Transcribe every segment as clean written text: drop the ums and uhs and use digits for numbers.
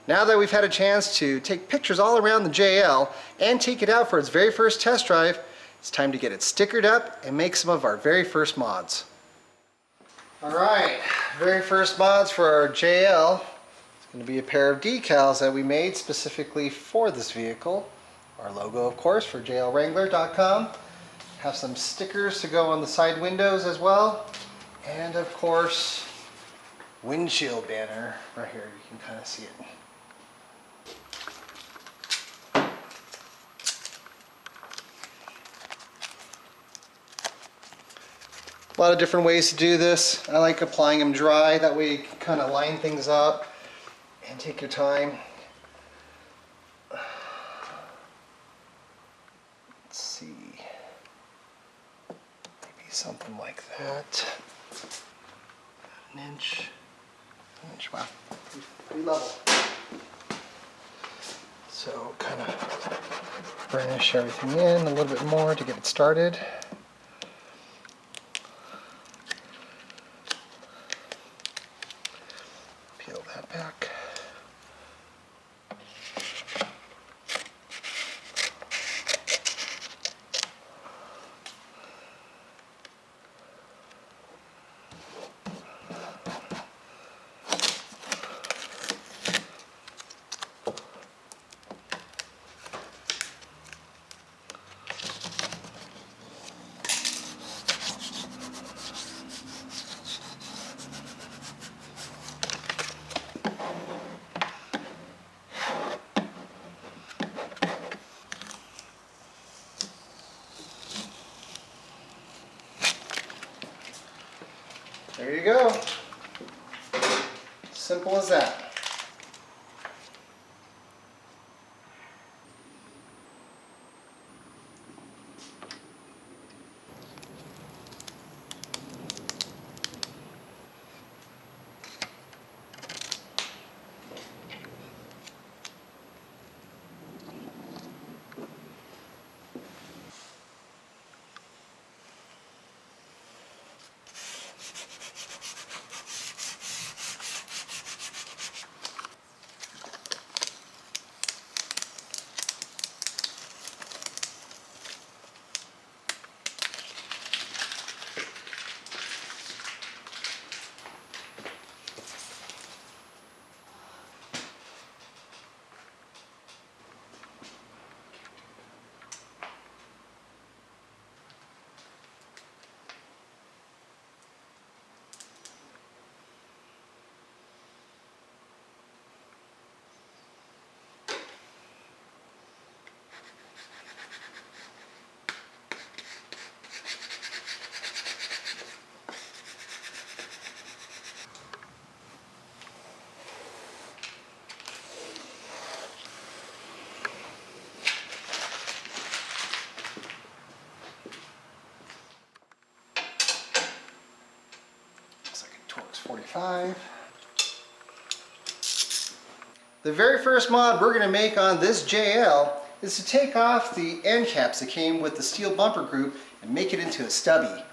Now that we've had a chance to take pictures all around the JL and take it out for its very first test drive, it's time to get it stickered up and make some of our very first mods. Alright, very first mods for our JL. It's going to be a pair of decals that we made specifically for this vehicle. Our logo, of course, for jlwrangler.com. Have some stickers to go on the side windows as well. And of course, windshield banner right here. You can kind of see it. A lot of different ways to do this. I like applying them dry, that way you can kind of line things up and take your time. Let's see, maybe something like that. An inch, wow, pretty level. So kind of burnish everything in a little bit more to get it started. Peel that back. There you go. Simple as that. Looks like a Torx 45. The very first mod we're going to make on this JL is to take off the end caps that came with the steel bumper group and make it into a stubby.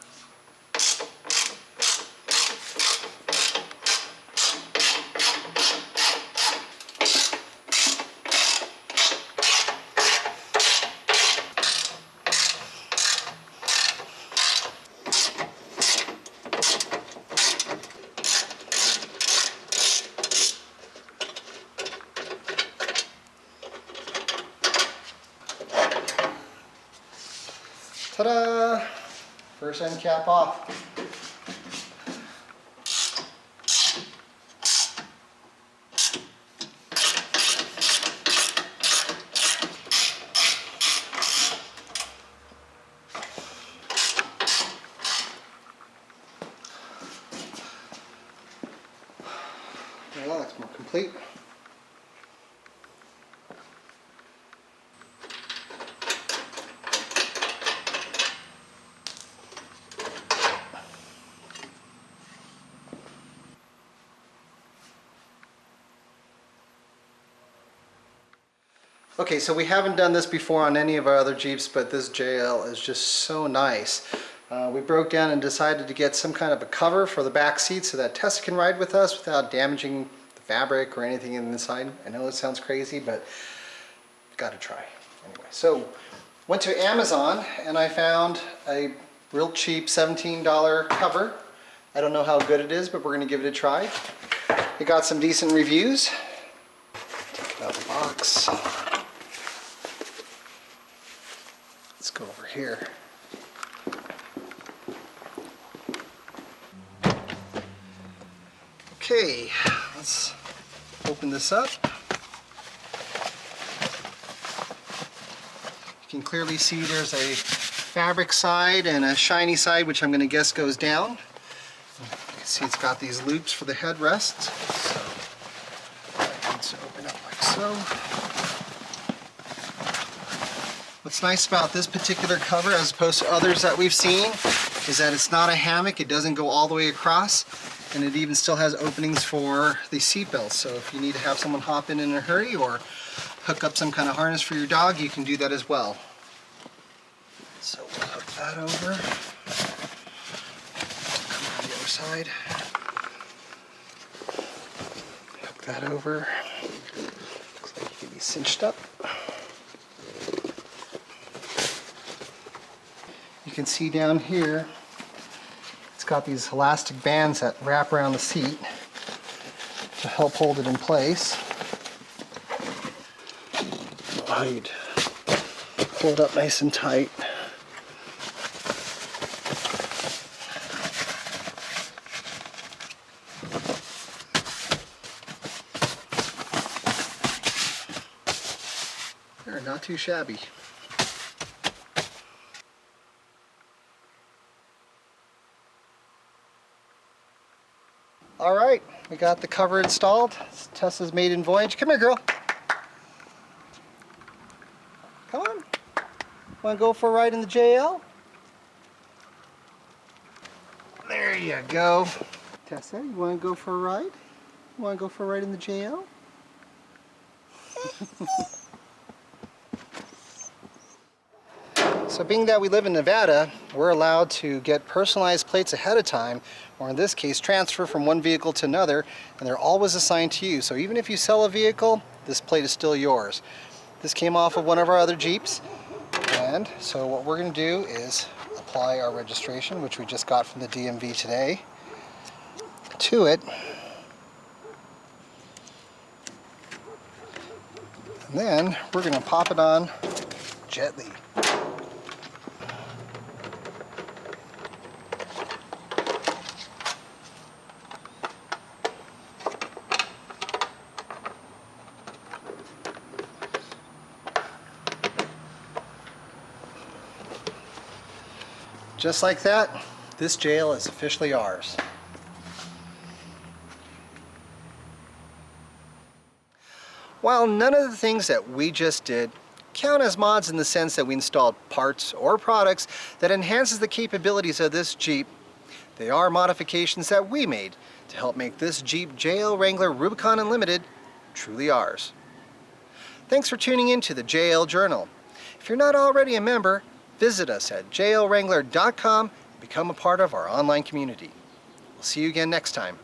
Ta-da! First end cap off. Well, that looks more complete. Okay, so we haven't done this before on any of our other Jeeps, but this JL is just so nice. We broke down and decided to get some kind of a cover for the back seat so that Tessa can ride with us without damaging the fabric or anything inside. I know it sounds crazy, but gotta try. Anyway, so went to Amazon and I found a real cheap $17 cover. I don't know how good it is, but we're gonna give it a try. It got some decent reviews. Take it out of the box. Let's go over here. Okay, let's open this up. You can clearly see there's a fabric side and a shiny side, which I'm going to guess goes down. You can see it's got these loops for the headrests. So it needs to open up like so. What's nice about this particular cover, as opposed to others that we've seen, is that it's not a hammock. It doesn't go all the way across, and it even still has openings for the seat belts. So if you need to have someone hop in a hurry or hook up some kind of harness for your dog, you can do that as well. So we'll hook that over. Come on the other side. Hook that over. Looks like it can be cinched up. You can see down here, it's got these elastic bands that wrap around the seat to help hold it in place. I'd pull it up nice and tight. They're not too shabby. All right, we got the cover installed. It's Tessa's maiden voyage. Come here, girl. Come on. Want to go for a ride in the JL? There you go. Tessa, you want to go for a ride? You want to go for a ride in the JL? So being that we live in Nevada, we're allowed to get personalized plates ahead of time, or in this case, transfer from one vehicle to another, and they're always assigned to you. So even if you sell a vehicle, this plate is still yours. This came off of one of our other Jeeps, and so what we're going to do is apply our registration, which we just got from the DMV today, to it. And then we're going to pop it on gently. Just like that, this jail is officially ours. While none of the things that we just did count as mods in the sense that we installed parts or products that enhances the capabilities of this Jeep, they are modifications that we made to help make this Jeep JL Wrangler Rubicon Unlimited truly ours. Thanks for tuning in to the JL Journal. If you're not already a member, visit us at jlwrangler.com and become a part of our online community. We'll see you again next time.